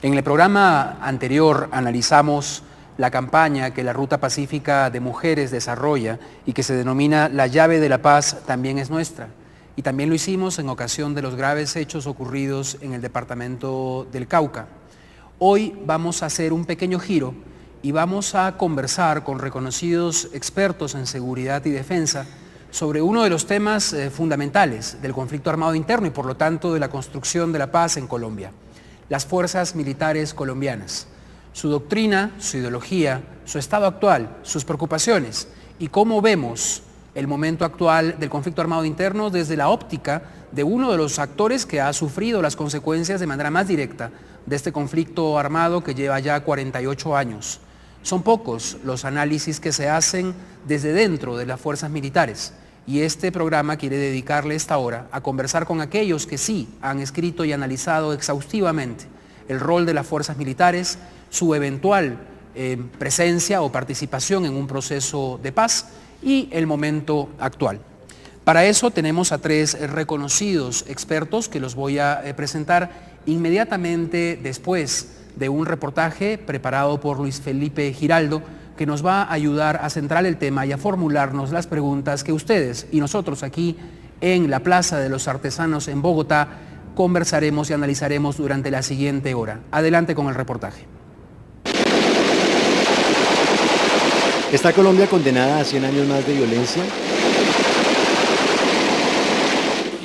En el programa anterior analizamos la campaña que la Ruta Pacífica de Mujeres desarrolla y que se denomina La llave de la paz también es nuestra. Y también lo hicimos en ocasión de los graves hechos ocurridos en el departamento del Cauca. Hoy vamos a hacer un pequeño giro y vamos a conversar con reconocidos expertos en seguridad y defensa sobre uno de los temas fundamentales del conflicto armado interno y por lo tanto de la construcción de la paz en Colombia, las fuerzas militares colombianas, su doctrina, su ideología, su estado actual, sus preocupaciones y cómo vemos el momento actual del conflicto armado interno desde la óptica de uno de los actores que ha sufrido las consecuencias de manera más directa de este conflicto armado que lleva ya 48 años. Son pocos los análisis que se hacen desde dentro de las fuerzas militares y este programa quiere dedicarle esta hora a conversar con aquellos que sí han escrito y analizado exhaustivamente el rol de las fuerzas militares, su eventual presencia o participación en un proceso de paz y el momento actual. Para eso tenemos a tres reconocidos expertos que los voy a presentar inmediatamente después de un reportaje preparado por Luis Felipe Giraldo que nos va a ayudar a centrar el tema y a formularnos las preguntas que ustedes y nosotros aquí en la Plaza de los Artesanos en Bogotá conversaremos y analizaremos durante la siguiente hora. Adelante con el reportaje. ¿Está Colombia condenada a 100 años más de violencia?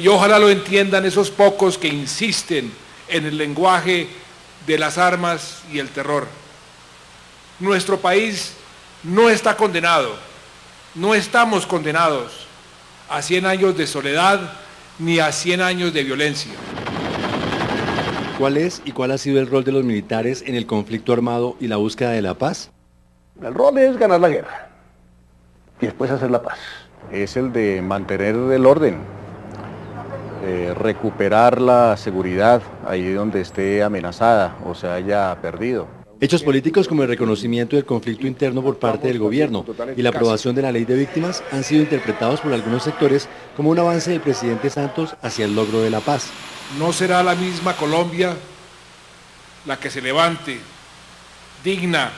Y ojalá lo entiendan esos pocos que insisten en el lenguaje de las armas y el terror. Nuestro país no está condenado, no estamos condenados a 100 años de soledad ni a 100 años de violencia. ¿Cuál es y cuál ha sido el rol de los militares en el conflicto armado y la búsqueda de la paz? El rol es ganar la guerra y después hacer la paz. Es el de mantener el orden, recuperar la seguridad ahí donde esté amenazada o se haya perdido. Hechos políticos como el reconocimiento del conflicto interno por parte del gobierno y la aprobación de la ley de víctimas han sido interpretados por algunos sectores como un avance del presidente Santos hacia el logro de la paz. No será la misma Colombia la que se levante, digna,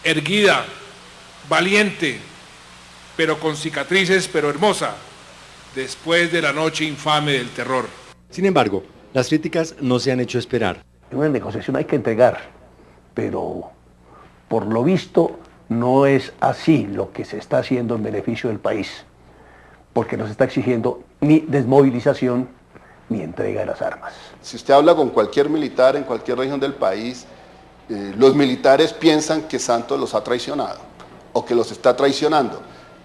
erguida, valiente, pero con cicatrices, pero hermosa, después de la noche infame del terror. Sin embargo, las críticas no se han hecho esperar. En una negociación hay que entregar, pero por lo visto no es así lo que se está haciendo en beneficio del país, porque no se está exigiendo ni desmovilización ni entrega de las armas. Si usted habla con cualquier militar en cualquier región del país, los militares piensan que Santos los ha traicionado o que los está traicionando,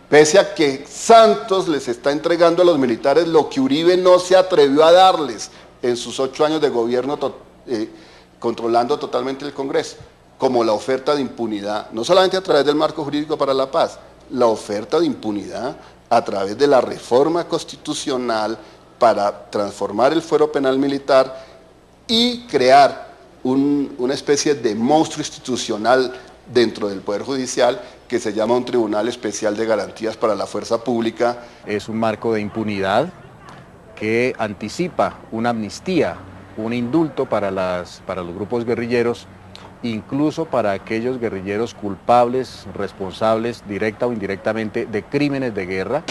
pese a que Santos les está entregando a los militares lo que Uribe no se atrevió a darles en sus 8 años de gobierno controlando totalmente el Congreso, como la oferta de impunidad, no solamente a través del marco jurídico para la paz, la oferta de impunidad a través de la reforma constitucional para transformar el fuero penal militar y crear una especie de monstruo institucional dentro del Poder Judicial que se llama un Tribunal Especial de Garantías para la Fuerza Pública. Es un marco de impunidad que anticipa una amnistía, un indulto para los grupos guerrilleros, incluso para aquellos guerrilleros culpables, responsables directa o indirectamente de crímenes de guerra.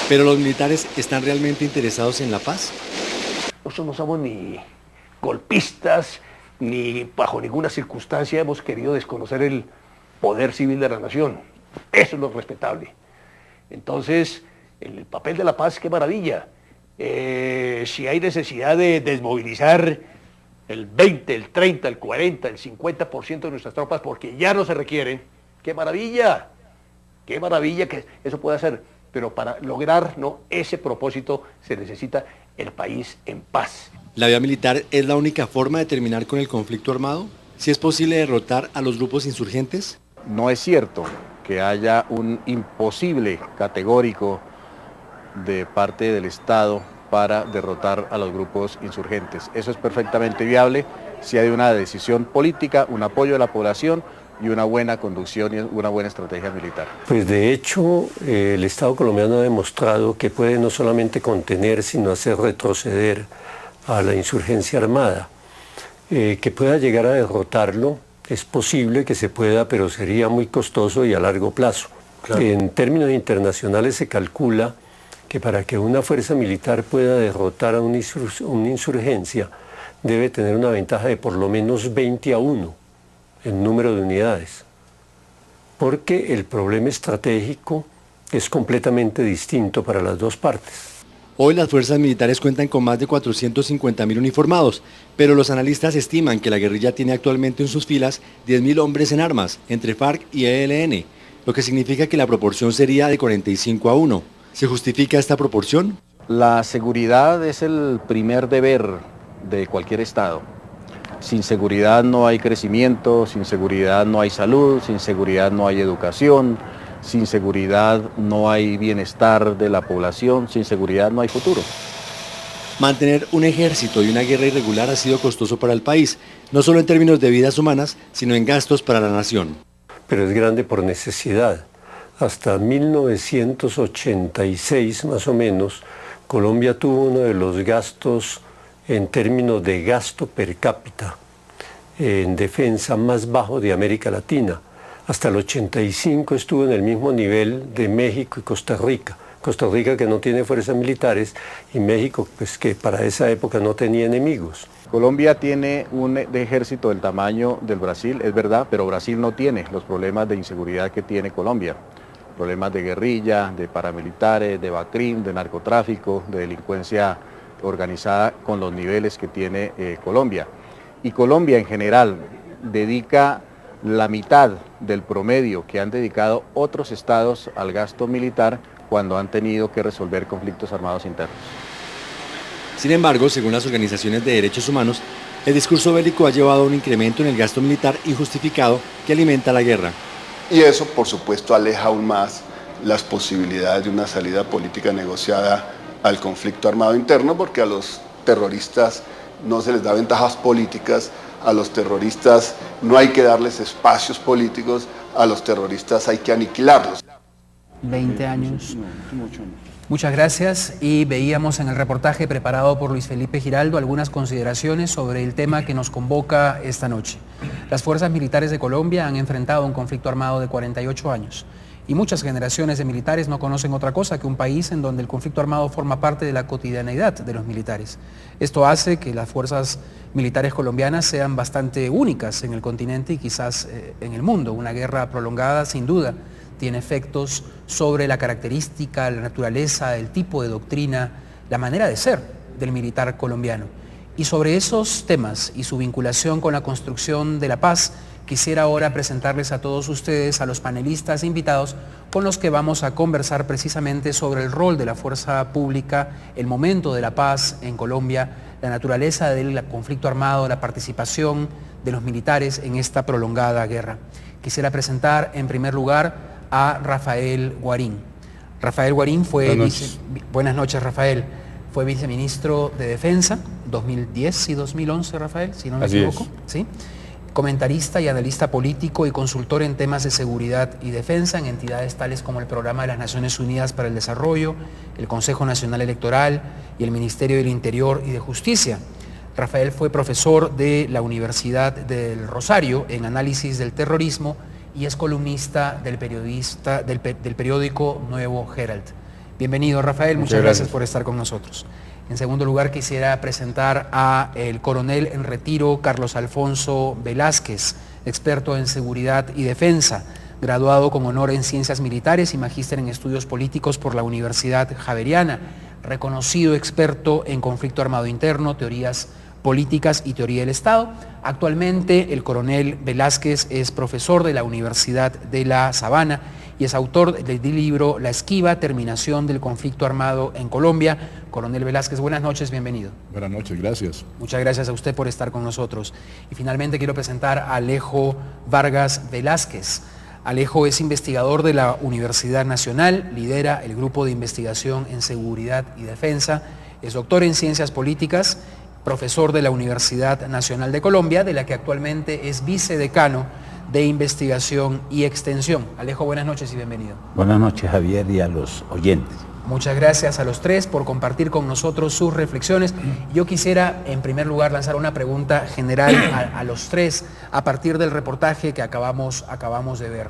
¿Pero los militares están realmente interesados en la paz? Nosotros no somos ni golpistas, ni bajo ninguna circunstancia hemos querido desconocer el poder civil de la nación. Eso es lo respetable. Entonces, el papel de la paz, qué maravilla. Si hay necesidad de desmovilizar el 20, el 30, el 40, el 50% de nuestras tropas porque ya no se requieren, qué maravilla que eso pueda hacer. Pero para lograr ese propósito se necesita el país en paz. ¿La vía militar es la única forma de terminar con el conflicto armado? ¿Si es posible derrotar a los grupos insurgentes? No es cierto que haya un imposible categórico de parte del Estado para derrotar a los grupos insurgentes. Eso es perfectamente viable si hay una decisión política, un apoyo de la población y una buena conducción y una buena estrategia militar. Pues de hecho, el Estado colombiano ha demostrado que puede no solamente contener, sino hacer retroceder a la insurgencia armada. Que pueda llegar a derrotarlo, es posible que se pueda, pero sería muy costoso y a largo plazo. Claro. En términos internacionales se calcula que para que una fuerza militar pueda derrotar a una insurgencia debe tener una ventaja de por lo menos 20-1 en número de unidades, porque el problema estratégico es completamente distinto para las dos partes. Hoy las fuerzas militares cuentan con más de 450.000 uniformados, pero los analistas estiman que la guerrilla tiene actualmente en sus filas 10.000 hombres en armas, entre FARC y ELN, lo que significa que la proporción sería de 45-1. ¿Se justifica esta proporción? La seguridad es el primer deber de cualquier Estado. Sin seguridad no hay crecimiento, sin seguridad no hay salud, sin seguridad no hay educación, sin seguridad no hay bienestar de la población, sin seguridad no hay futuro. Mantener un ejército y una guerra irregular ha sido costoso para el país, no solo en términos de vidas humanas, sino en gastos para la nación. Pero es grande por necesidad. Hasta 1986 más o menos, Colombia tuvo uno de los gastos en términos de gasto per cápita en defensa más bajo de América Latina. Hasta el 85 estuvo en el mismo nivel de México y Costa Rica. Costa Rica que no tiene fuerzas militares y México pues que para esa época no tenía enemigos. Colombia tiene un ejército del tamaño del Brasil, es verdad, pero Brasil no tiene los problemas de inseguridad que tiene Colombia. Problemas de guerrilla, de paramilitares, de BACRIM, de narcotráfico, de delincuencia organizada con los niveles que tiene Colombia. Y Colombia en general dedica la mitad del promedio que han dedicado otros estados al gasto militar cuando han tenido que resolver conflictos armados internos. Sin embargo, según las organizaciones de derechos humanos, el discurso bélico ha llevado a un incremento en el gasto militar injustificado que alimenta la guerra. Y eso, por supuesto, aleja aún más las posibilidades de una salida política negociada al conflicto armado interno, porque a los terroristas no se les da ventajas políticas, a los terroristas no hay que darles espacios políticos, a los terroristas hay que aniquilarlos. 20 años. Muchas gracias, y veíamos en el reportaje preparado por Luis Felipe Giraldo algunas consideraciones sobre el tema que nos convoca esta noche. Las fuerzas militares de Colombia han enfrentado un conflicto armado de 48 años y muchas generaciones de militares no conocen otra cosa que un país en donde el conflicto armado forma parte de la cotidianeidad de los militares. Esto hace que las fuerzas militares colombianas sean bastante únicas en el continente y quizás en el mundo. Una guerra prolongada, sin duda, tiene efectos sobre la característica, la naturaleza, el tipo de doctrina, la manera de ser del militar colombiano. Y sobre esos temas y su vinculación con la construcción de la paz, quisiera ahora presentarles a todos ustedes, a los panelistas invitados, con los que vamos a conversar precisamente sobre el rol de la fuerza pública, el momento de la paz en Colombia, la naturaleza del conflicto armado, la participación de los militares en esta prolongada guerra. Quisiera presentar en primer lugar a Rafael Guarín. Rafael Guarín fue... Buenas noches, Rafael. Fue viceministro de Defensa, 2010 y 2011, Rafael, si no me equivoco. ¿Sí? Comentarista y analista político y consultor en temas de seguridad y defensa en entidades tales como el Programa de las Naciones Unidas para el Desarrollo, el Consejo Nacional Electoral y el Ministerio del Interior y de Justicia. Rafael fue profesor de la Universidad del Rosario en análisis del terrorismo y es columnista del periódico Nuevo Herald. Bienvenido, Rafael, muchas gracias por estar con nosotros. En segundo lugar, quisiera presentar a el coronel en retiro Carlos Alfonso Velázquez, experto en seguridad y defensa, graduado con honor en Ciencias Militares y magíster en Estudios Políticos por la Universidad Javeriana, reconocido experto en conflicto armado interno, teorías políticas y teoría del Estado. Actualmente el coronel Velázquez es profesor de la Universidad de La Sabana y es autor del libro La esquiva, terminación del conflicto armado en Colombia. Coronel Velázquez, buenas noches, bienvenido. Buenas noches, gracias. Muchas gracias a usted por estar con nosotros. Y finalmente quiero presentar a Alejo Vargas Velázquez. Alejo es investigador de la Universidad Nacional, lidera el grupo de investigación en seguridad y defensa, es doctor en ciencias políticas, profesor de la Universidad Nacional de Colombia, de la que actualmente es vicedecano de investigación y extensión. Alejo, buenas noches y bienvenido. Buenas noches, Javier, y a los oyentes. Muchas gracias a los tres por compartir con nosotros sus reflexiones. Yo quisiera, en primer lugar, lanzar una pregunta general a los tres a partir del reportaje que acabamos de ver.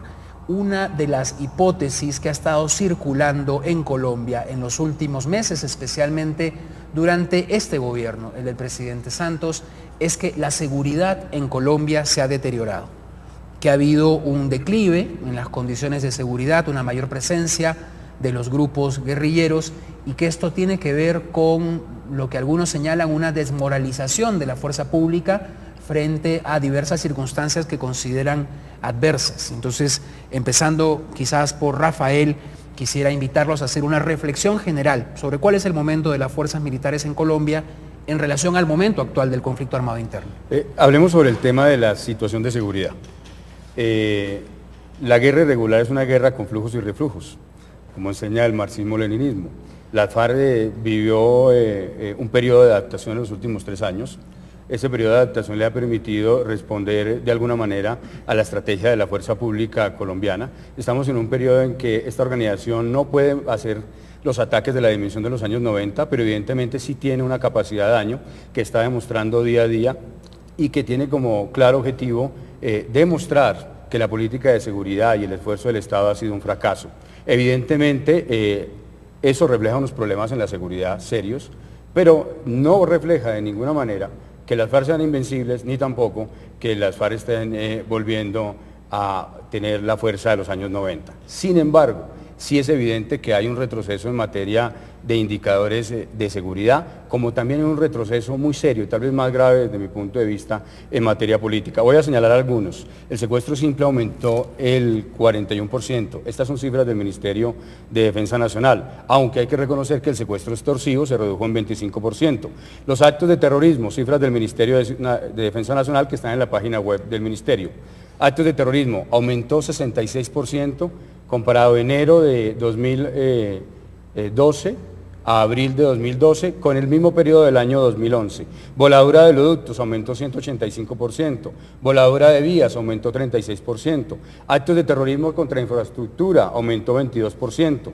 Una de las hipótesis que ha estado circulando en Colombia en los últimos meses, especialmente durante este gobierno, el del presidente Santos, es que la seguridad en Colombia se ha deteriorado, que ha habido un declive en las condiciones de seguridad, una mayor presencia de los grupos guerrilleros y que esto tiene que ver con lo que algunos señalan una desmoralización de la fuerza pública frente a diversas circunstancias que consideran adversas. Entonces, empezando quizás por Rafael, quisiera invitarlos a hacer una reflexión general sobre cuál es el momento de las fuerzas militares en Colombia en relación al momento actual del conflicto armado interno. Hablemos sobre el tema de la situación de seguridad. La guerra irregular es una guerra con flujos y reflujos, como enseña el marxismo-leninismo. La FARC vivió un periodo de adaptación en los últimos 3 años. Ese periodo de adaptación le ha permitido responder de alguna manera a la estrategia de la fuerza pública colombiana. Estamos en un periodo en que esta organización no puede hacer los ataques de la dimensión de los años 90, pero evidentemente sí tiene una capacidad de daño que está demostrando día a día y que tiene como claro objetivo demostrar que la política de seguridad y el esfuerzo del Estado ha sido un fracaso. Evidentemente, eso refleja unos problemas en la seguridad serios, pero no refleja de ninguna manera que las FARC sean invencibles, ni tampoco que las FARC estén volviendo a tener la fuerza de los años 90. Sin embargo, sí es evidente que hay un retroceso en materia de indicadores de seguridad, como también un retroceso muy serio, tal vez más grave desde mi punto de vista, en materia política. Voy a señalar algunos. El secuestro simple aumentó el 41%. Estas son cifras del Ministerio de Defensa Nacional, aunque hay que reconocer que el secuestro extorsivo se redujo en 25%. Los actos de terrorismo, cifras del Ministerio de Defensa Nacional que están en la página web del Ministerio. Actos de terrorismo aumentó 66%, comparado enero de 2012 a abril de 2012 con el mismo periodo del año 2011. Voladura de oleoductos aumentó 185%, voladura de vías aumentó 36%, actos de terrorismo contra infraestructura aumentó 22%.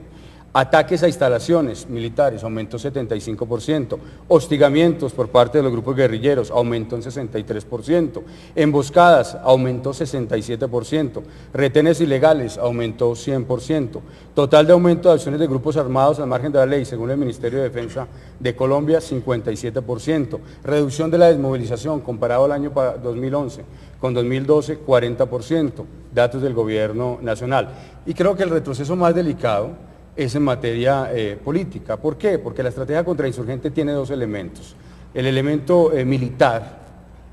Ataques a instalaciones militares aumentó 75%, hostigamientos por parte de los grupos guerrilleros aumentó en 63%, emboscadas aumentó 67%, retenes ilegales aumentó 100%, total de aumento de acciones de grupos armados al margen de la ley, según el Ministerio de Defensa de Colombia, 57%, reducción de la desmovilización comparado al año 2011 con 2012, 40%, datos del Gobierno Nacional. Y creo que el retroceso más delicado es en materia política. ¿Por qué? Porque la estrategia contrainsurgente tiene 2 elementos, el elemento militar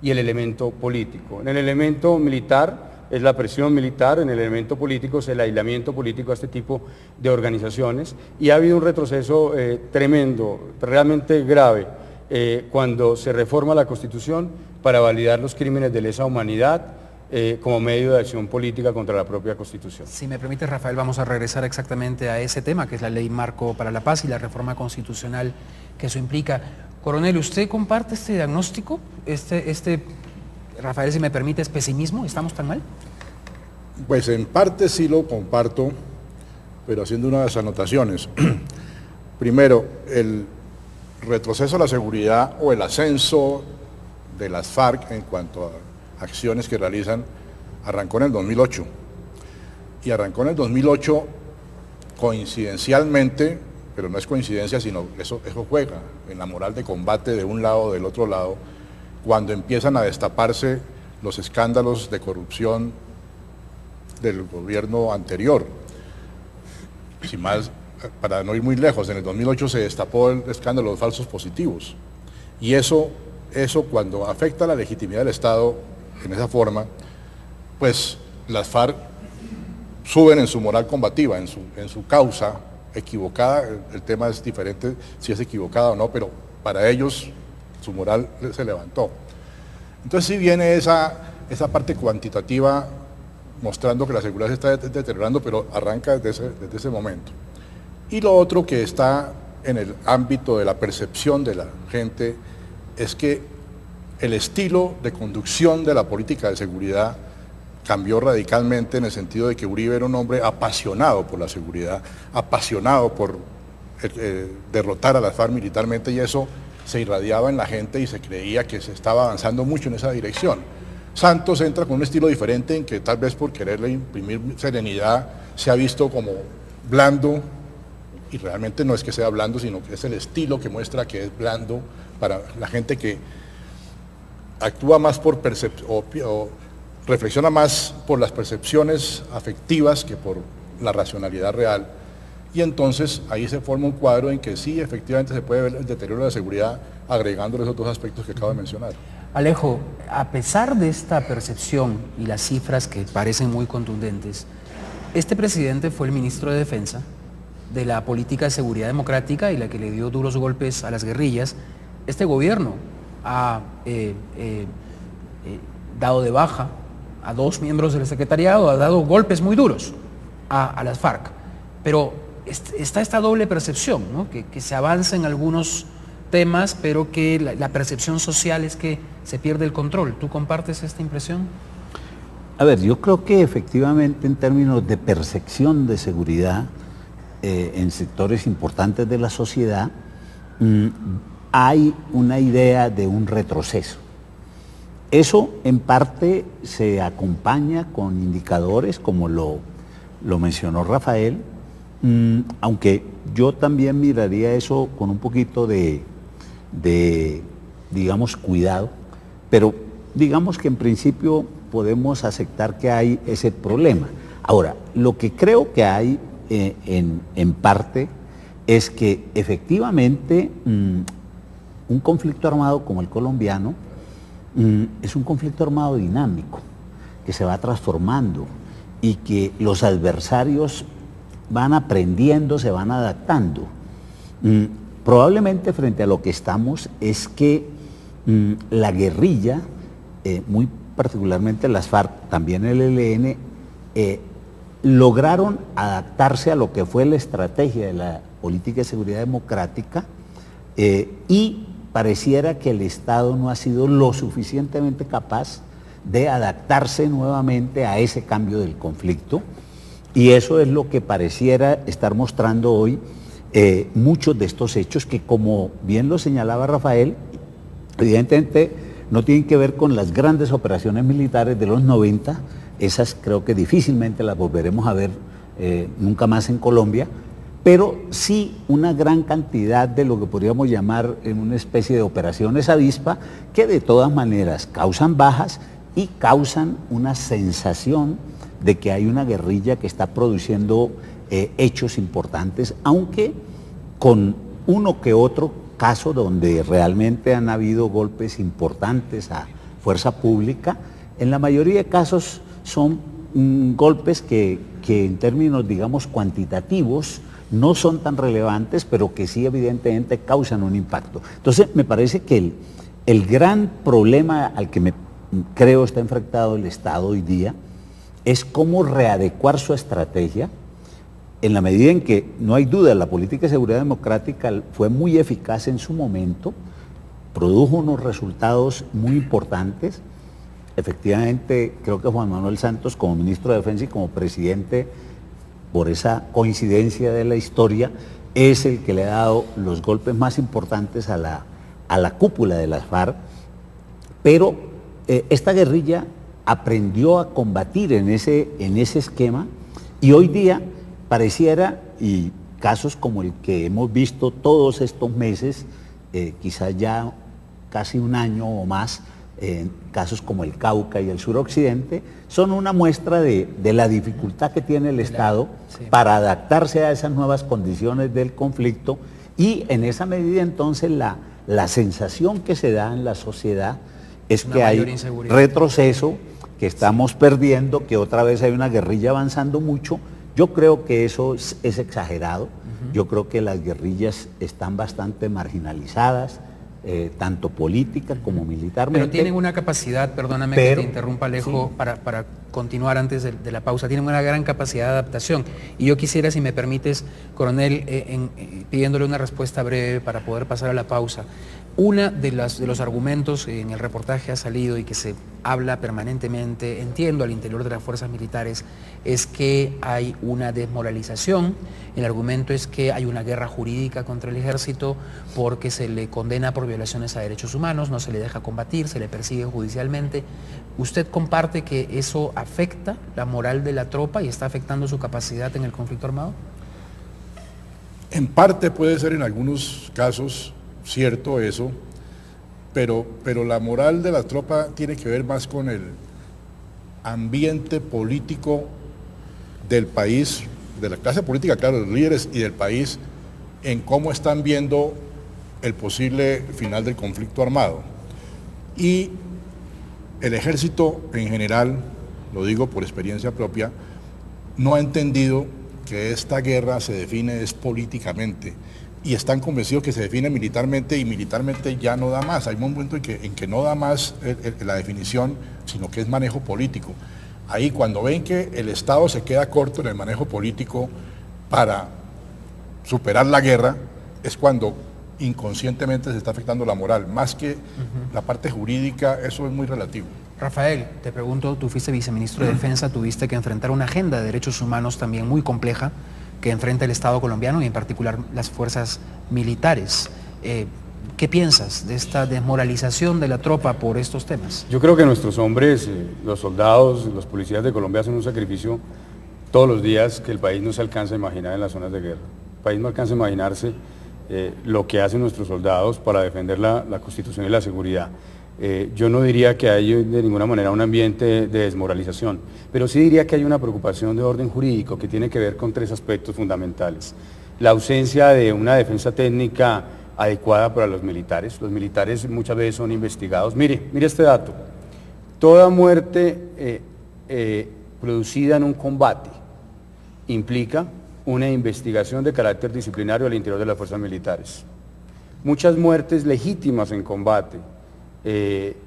y el elemento político. En el elemento militar es la presión militar, en el elemento político es el aislamiento político a este tipo de organizaciones y ha habido un retroceso tremendo, realmente grave, cuando se reforma la Constitución para validar los crímenes de lesa humanidad como medio de acción política contra la propia Constitución. Si me permite, Rafael, vamos a regresar exactamente a ese tema, que es la Ley Marco para la Paz y la reforma constitucional que eso implica. Coronel, ¿usted comparte este diagnóstico? Rafael, si me permite, ¿es pesimismo? ¿Estamos tan mal? Pues en parte sí lo comparto, pero haciendo unas anotaciones. Primero, el retroceso a la seguridad o el ascenso de las FARC en cuanto a acciones que realizan, arrancó en el 2008. Y arrancó en el 2008 coincidencialmente, pero no es coincidencia, sino eso juega en la moral de combate de un lado o del otro lado, cuando empiezan a destaparse los escándalos de corrupción del gobierno anterior. Sin más, para no ir muy lejos, en el 2008 se destapó el escándalo de los falsos positivos. Y eso cuando afecta la legitimidad del Estado en esa forma, pues las FARC suben en su moral combativa, en su causa equivocada. El tema es diferente si es equivocada o no, pero para ellos su moral se levantó. Entonces sí viene esa parte cuantitativa mostrando que la seguridad se está deteriorando, pero arranca desde ese momento. Y lo otro que está en el ámbito de la percepción de la gente es que el estilo de conducción de la política de seguridad cambió radicalmente en el sentido de que Uribe era un hombre apasionado por la seguridad, apasionado por derrotar a las FARC militarmente, y eso se irradiaba en la gente y se creía que se estaba avanzando mucho en esa dirección. Santos entra con un estilo diferente en que tal vez por quererle imprimir serenidad se ha visto como blando, y realmente no es que sea blando, sino que es el estilo que muestra que es blando para la gente que actúa más por o reflexiona más por las percepciones afectivas que por la racionalidad real. Y entonces ahí se forma un cuadro en que sí, efectivamente se puede ver el deterioro de la seguridad, agregando esos dos aspectos que acabo de mencionar. Alejo, a pesar de esta percepción y las cifras que parecen muy contundentes, este presidente fue el ministro de Defensa de la política de seguridad democrática y la que le dio duros golpes a las guerrillas. Este gobierno ha dado de baja a 2 miembros del secretariado, ha dado golpes muy duros a las FARC, pero está esta doble percepción, ¿no? que se avanza en algunos temas, pero que la percepción social es que se pierde el control. ¿Tú compartes esta impresión? A ver, yo creo que efectivamente en términos de percepción de seguridad en sectores importantes de la sociedad hay una idea de un retroceso. Eso en parte se acompaña con indicadores como lo mencionó Rafael, aunque yo también miraría eso con un poquito de digamos, cuidado, pero digamos que en principio podemos aceptar que hay ese problema. Ahora, lo que creo que hay en parte es que efectivamente un conflicto armado como el colombiano es un conflicto armado dinámico, que se va transformando y que los adversarios van aprendiendo, se van adaptando. Probablemente frente a lo que estamos es que la guerrilla, muy particularmente las FARC, también el ELN, lograron adaptarse a lo que fue la estrategia de la política de seguridad democrática y pareciera que el Estado no ha sido lo suficientemente capaz de adaptarse nuevamente a ese cambio del conflicto, y eso es lo que pareciera estar mostrando hoy muchos de estos hechos que, como bien lo señalaba Rafael, evidentemente no tienen que ver con las grandes operaciones militares de los 90, esas creo que difícilmente las volveremos a ver nunca más en Colombia, pero sí una gran cantidad de lo que podríamos llamar en una especie de operaciones avispa, que de todas maneras causan bajas y causan una sensación de que hay una guerrilla que está produciendo hechos importantes, aunque con uno que otro caso donde realmente han habido golpes importantes a fuerza pública. En la mayoría de casos son golpes que en términos, digamos, cuantitativos no son tan relevantes, pero que sí evidentemente causan un impacto. Entonces me parece que el gran problema al que creo está enfrentado el Estado hoy día es cómo readecuar su estrategia, en la medida en que, no hay duda, la política de seguridad democrática fue muy eficaz en su momento, produjo unos resultados muy importantes. Efectivamente, creo que Juan Manuel Santos, como ministro de Defensa y como presidente, por esa coincidencia de la historia, es el que le ha dado los golpes más importantes a la cúpula de las FARC, pero esta guerrilla aprendió a combatir en ese esquema, y hoy día pareciera, y casos como el que hemos visto todos estos meses, quizás ya casi un año o más, casos como el Cauca y el suroccidente, son una muestra de la dificultad que tiene el Estado para adaptarse a esas nuevas condiciones del conflicto, y en esa medida entonces la sensación que se da en la sociedad es que hay retroceso, que estamos perdiendo, que otra vez hay una guerrilla avanzando mucho. Yo creo que eso es exagerado. Yo creo que las guerrillas están bastante marginalizadas, tanto política como militarmente. Pero tienen una capacidad, perdóname que te interrumpa, Alejo, sí, para continuar antes de la pausa, tienen una gran capacidad de adaptación. Y yo quisiera, si me permites, coronel, pidiéndole una respuesta breve para poder pasar a la pausa. Una de los argumentos en el reportaje ha salido y que se habla permanentemente, entiendo, al interior de las fuerzas militares, es que hay una desmoralización. El argumento es que hay una guerra jurídica contra el ejército porque se le condena por violaciones a derechos humanos, no se le deja combatir, se le persigue judicialmente. ¿Usted comparte que eso afecta la moral de la tropa y está afectando su capacidad en el conflicto armado? En parte puede ser en algunos casos cierto eso, pero la moral de la tropa tiene que ver más con el ambiente político del país, de la clase política, claro, de los líderes y del país, en cómo están viendo el posible final del conflicto armado. Y el ejército en general, lo digo por experiencia propia, no ha entendido que esta guerra se define es políticamente, y están convencidos que se define militarmente, y militarmente ya no da más. Hay un momento en que no da más la definición, sino que es manejo político. Ahí cuando ven que el Estado se queda corto en el manejo político para superar la guerra, es cuando inconscientemente se está afectando la moral. Más que la parte jurídica, eso es muy relativo. Rafael, te pregunto, tú fuiste viceministro de Defensa, tuviste que enfrentar una agenda de derechos humanos también muy compleja que enfrenta el Estado colombiano y en particular las fuerzas militares. ¿Qué piensas de esta desmoralización de la tropa por estos temas? Yo creo que nuestros hombres, los soldados, los policías de Colombia hacen un sacrificio todos los días que el país no se alcanza a imaginar en las zonas de guerra. El país no alcanza a imaginarse lo que hacen nuestros soldados para defender la Constitución y la seguridad. Yo no diría que hay de ninguna manera un ambiente de desmoralización, pero sí diría que hay una preocupación de orden jurídico que tiene que ver con tres aspectos fundamentales. La ausencia de una defensa técnica adecuada para los militares. Los militares muchas veces son investigados. Mire este dato. Toda muerte producida en un combate implica una investigación de carácter disciplinario al interior de las fuerzas militares. Muchas muertes legítimas en combate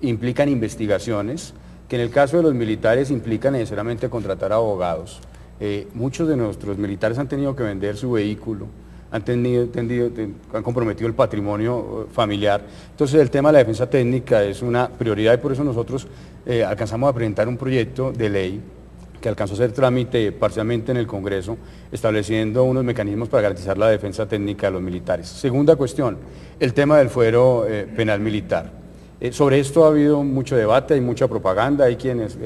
implican investigaciones que en el caso de los militares implican necesariamente contratar abogados. Muchos de nuestros militares han tenido que vender su vehículo, han comprometido el patrimonio familiar. Entonces el tema de la defensa técnica es una prioridad y por eso nosotros alcanzamos a presentar un proyecto de ley que alcanzó a hacer trámite parcialmente en el Congreso, estableciendo unos mecanismos para garantizar la defensa técnica de los militares. Segunda cuestión, el tema del fuero penal militar. Sobre esto ha habido mucho debate, hay mucha propaganda, hay quienes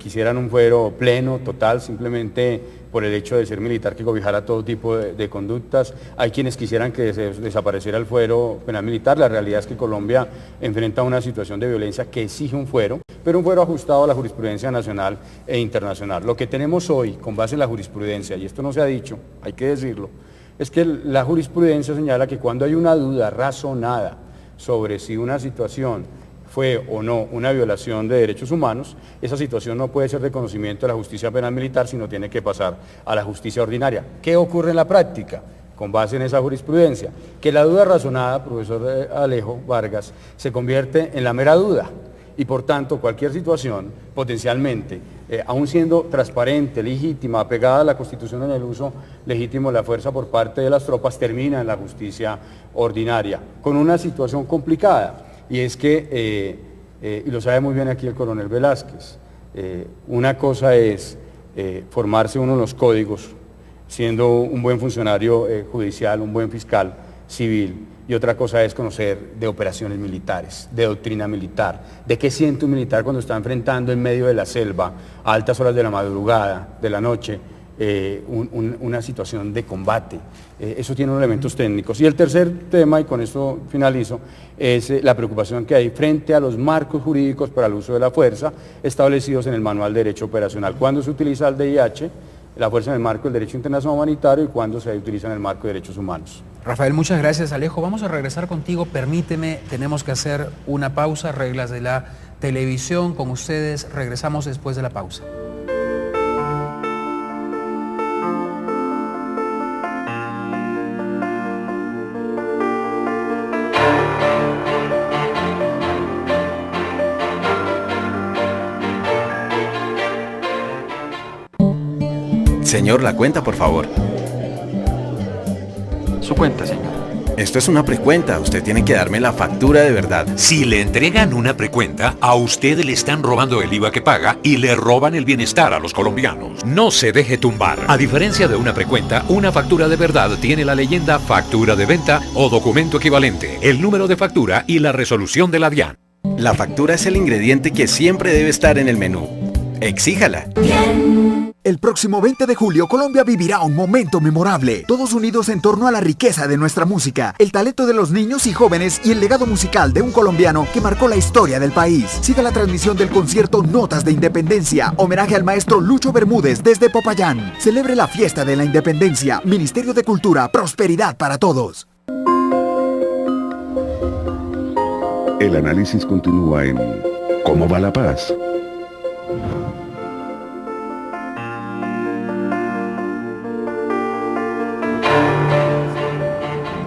quisieran un fuero pleno, total, simplemente por el hecho de ser militar que cobijara todo tipo de conductas. Hay quienes quisieran que desapareciera el fuero penal militar. La realidad es que Colombia enfrenta una situación de violencia que exige un fuero, pero un fuero ajustado a la jurisprudencia nacional e internacional. Lo que tenemos hoy, con base en la jurisprudencia, y esto no se ha dicho, hay que decirlo, es que la jurisprudencia señala que cuando hay una duda razonada sobre si una situación fue o no una violación de derechos humanos, esa situación no puede ser de conocimiento de la justicia penal militar, sino tiene que pasar a la justicia ordinaria. ¿Qué ocurre en la práctica? Con base en esa jurisprudencia, que la duda razonada, profesor Alejo Vargas, se convierte en la mera duda y por tanto cualquier situación potencialmente, aún siendo transparente, legítima, apegada a la Constitución en el uso legítimo de la fuerza por parte de las tropas, termina en la justicia ordinaria, con una situación complicada. Y es que, y lo sabe muy bien aquí el coronel Velázquez, una cosa es formarse uno en los códigos, siendo un buen funcionario judicial, un buen fiscal civil, y otra cosa es conocer de operaciones militares, de doctrina militar, de qué siente un militar cuando está enfrentando en medio de la selva, a altas horas de la madrugada, de la noche, una situación de combate. Eso tiene unos elementos técnicos. Y el tercer tema, y con esto finalizo, es la preocupación que hay frente a los marcos jurídicos para el uso de la fuerza establecidos en el Manual de Derecho Operacional. Cuando se utiliza el DIH, la fuerza en el marco del derecho internacional humanitario, y cuando se utiliza en el marco de derechos humanos. Rafael, muchas gracias. Alejo, vamos a regresar contigo. Permíteme, tenemos que hacer una pausa, reglas de la televisión con ustedes. Regresamos después de la pausa. Señor, la cuenta, por favor. Su cuenta, señor. Esto es una precuenta, usted tiene que darme la factura de verdad. Si le entregan una precuenta, a usted le están robando el IVA que paga y le roban el bienestar a los colombianos. No se deje tumbar. A diferencia de una precuenta, una factura de verdad tiene la leyenda factura de venta o documento equivalente, el número de factura y la resolución de la DIAN. La factura es el ingrediente que siempre debe estar en el menú. Exíjala. El próximo 20 de julio, Colombia vivirá un momento memorable, todos unidos en torno a la riqueza de nuestra música, el talento de los niños y jóvenes y el legado musical de un colombiano que marcó la historia del país. Siga la transmisión del concierto Notas de Independencia, homenaje al maestro Lucho Bermúdez desde Popayán. Celebre la fiesta de la Independencia, Ministerio de Cultura, prosperidad para todos. El análisis continúa en ¿Cómo va la paz?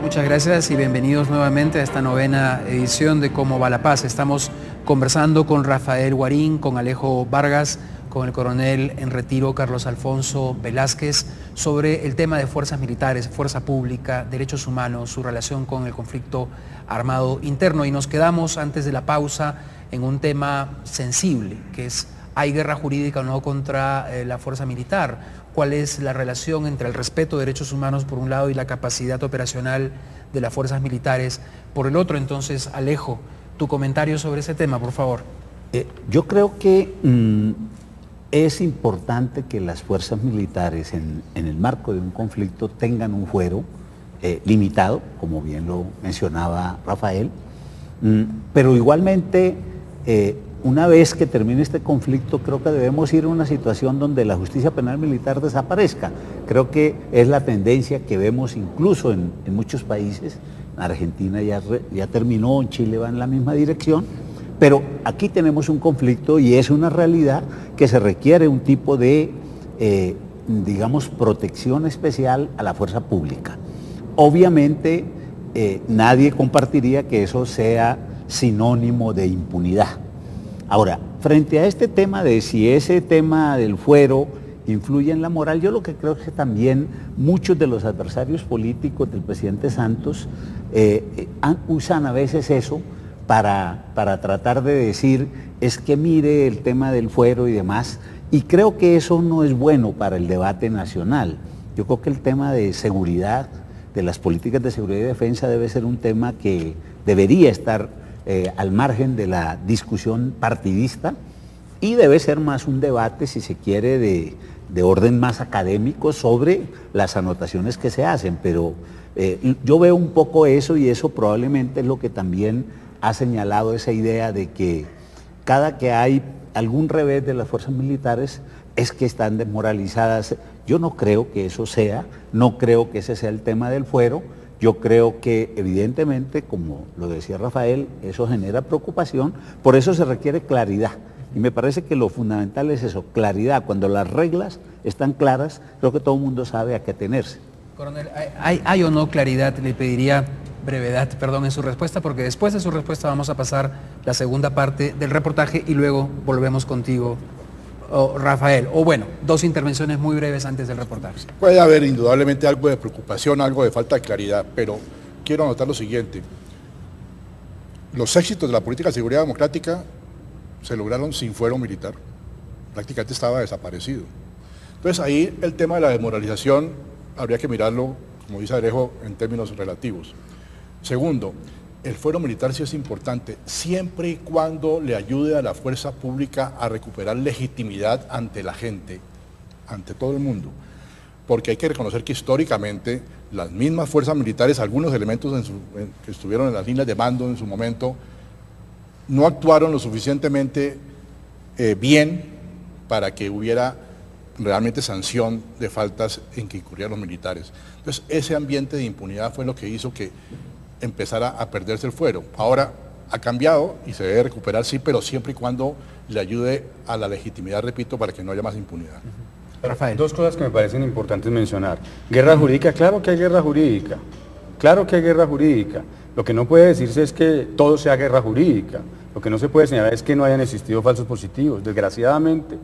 Muchas gracias y bienvenidos nuevamente a esta novena edición de Cómo va la paz. Estamos conversando con Rafael Guarín, con Alejo Vargas, con el coronel en retiro Carlos Alfonso Velázquez sobre el tema de fuerzas militares, fuerza pública, derechos humanos, su relación con el conflicto armado interno. Y nos quedamos antes de la pausa en un tema sensible, que es, ¿hay guerra jurídica o no contra la fuerza militar? ¿Cuál es la relación entre el respeto de derechos humanos por un lado y la capacidad operacional de las fuerzas militares por el otro? Entonces, Alejo, tu comentario sobre ese tema, por favor. Yo creo que es importante que las fuerzas militares en el marco de un conflicto tengan un fuero limitado, como bien lo mencionaba Rafael, pero igualmente una vez que termine este conflicto, creo que debemos ir a una situación donde la justicia penal militar desaparezca. Creo que es la tendencia que vemos incluso en muchos países. Argentina ya terminó, en Chile va en la misma dirección, pero aquí tenemos un conflicto y es una realidad que se requiere un tipo de, digamos, protección especial a la fuerza pública. Obviamente, nadie compartiría que eso sea sinónimo de impunidad. Ahora, frente a este tema de si ese tema del fuero influye en la moral, yo lo que creo es que también muchos de los adversarios políticos del presidente Santos usan a veces eso para tratar de decir, es que mire el tema del fuero y demás, y creo que eso no es bueno para el debate nacional. Yo creo que el tema de seguridad, de las políticas de seguridad y defensa debe ser un tema que debería estar al margen de la discusión partidista y debe ser más un debate, si se quiere, de orden más académico sobre las anotaciones que se hacen, pero yo veo un poco eso y eso probablemente es lo que también ha señalado esa idea de que cada que hay algún revés de las fuerzas militares es que están desmoralizadas. Yo no creo que eso sea, no creo que ese sea el tema del fuero. Yo creo que evidentemente, como lo decía Rafael, eso genera preocupación, por eso se requiere claridad. Y me parece que lo fundamental es eso, claridad. Cuando las reglas están claras, creo que todo el mundo sabe a qué atenerse. Coronel, ¿hay o no claridad? Le pediría brevedad, perdón, en su respuesta, porque después de su respuesta vamos a pasar la segunda parte del reportaje y luego volvemos contigo, Rafael. O bueno, dos intervenciones muy breves antes del reportaje. Puede haber indudablemente algo de preocupación, algo de falta de claridad, pero quiero anotar lo siguiente. Los éxitos de la política de seguridad democrática se lograron sin fuero militar. Prácticamente estaba desaparecido. Entonces ahí el tema de la desmoralización habría que mirarlo, como dice Alejo, en términos relativos. Segundo, el fuero militar sí es importante, siempre y cuando le ayude a la fuerza pública a recuperar legitimidad ante la gente, ante todo el mundo. Porque hay que reconocer que históricamente las mismas fuerzas militares, algunos elementos que estuvieron en las líneas de mando en su momento, no actuaron lo suficientemente bien para que hubiera realmente sanción de faltas en que incurrían los militares. Entonces ese ambiente de impunidad fue lo que hizo que empezara a perderse el fuero. Ahora ha cambiado y se debe recuperar, sí, pero siempre y cuando le ayude a la legitimidad, repito, para que no haya más impunidad. Rafael. Dos cosas que me parecen importantes mencionar. Guerra jurídica, claro que hay guerra jurídica. Claro que hay guerra jurídica. Lo que no puede decirse es que todo sea guerra jurídica. Lo que no se puede señalar es que no hayan existido falsos positivos. Desgraciadamente,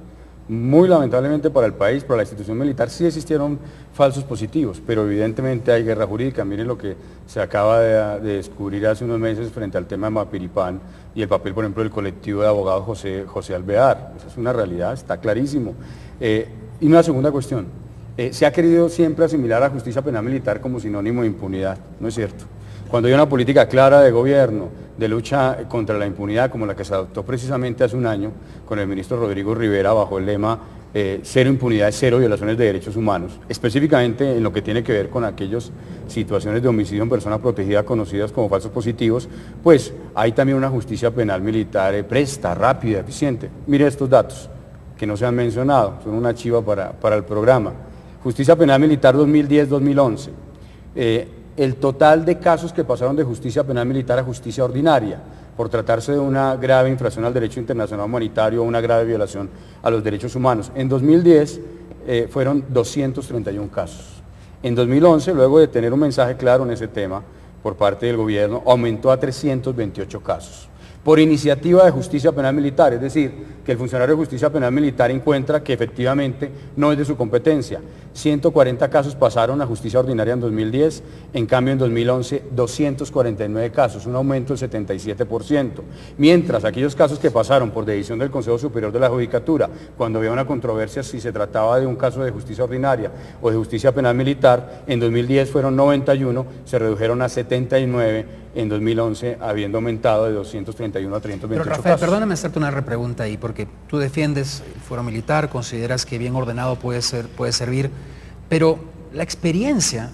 Muy lamentablemente para el país, para la institución militar, sí existieron falsos positivos, pero evidentemente hay guerra jurídica. Miren lo que se acaba de descubrir hace unos meses frente al tema de Mapiripán y el papel, por ejemplo, del colectivo de abogados José Alvear. Esa es una realidad, está clarísimo. Y una segunda cuestión, se ha querido siempre asimilar a justicia penal militar como sinónimo de impunidad, ¿no es cierto? Cuando hay una política clara de gobierno, de lucha contra la impunidad, como la que se adoptó precisamente hace un año con el ministro Rodrigo Rivera bajo el lema cero impunidad, cero violaciones de derechos humanos, específicamente en lo que tiene que ver con aquellas situaciones de homicidio en persona protegida conocidas como falsos positivos, pues hay también una justicia penal militar presta, rápida, eficiente. Mire estos datos que no se han mencionado, son una chiva para el programa. Justicia penal militar 2010-2011. El total de casos que pasaron de justicia penal militar a justicia ordinaria, por tratarse de una grave infracción al derecho internacional humanitario o una grave violación a los derechos humanos. En 2010 fueron 231 casos. En 2011, luego de tener un mensaje claro en ese tema por parte del gobierno, aumentó a 328 casos. Por iniciativa de justicia penal militar, es decir, que el funcionario de justicia penal militar encuentra que efectivamente no es de su competencia. 140 casos pasaron a justicia ordinaria en 2010, en cambio en 2011 249 casos, un aumento del 77%. Mientras aquellos casos que pasaron por decisión del Consejo Superior de la Judicatura, cuando había una controversia si se trataba de un caso de justicia ordinaria o de justicia penal militar, en 2010 fueron 91, se redujeron a 79 en 2011, habiendo aumentado de 231 a 328 Pero Rafael, casos. perdóname hacerte una repregunta ahí, porque tú defiendes el fuero militar, consideras que bien ordenado puede servir, pero la experiencia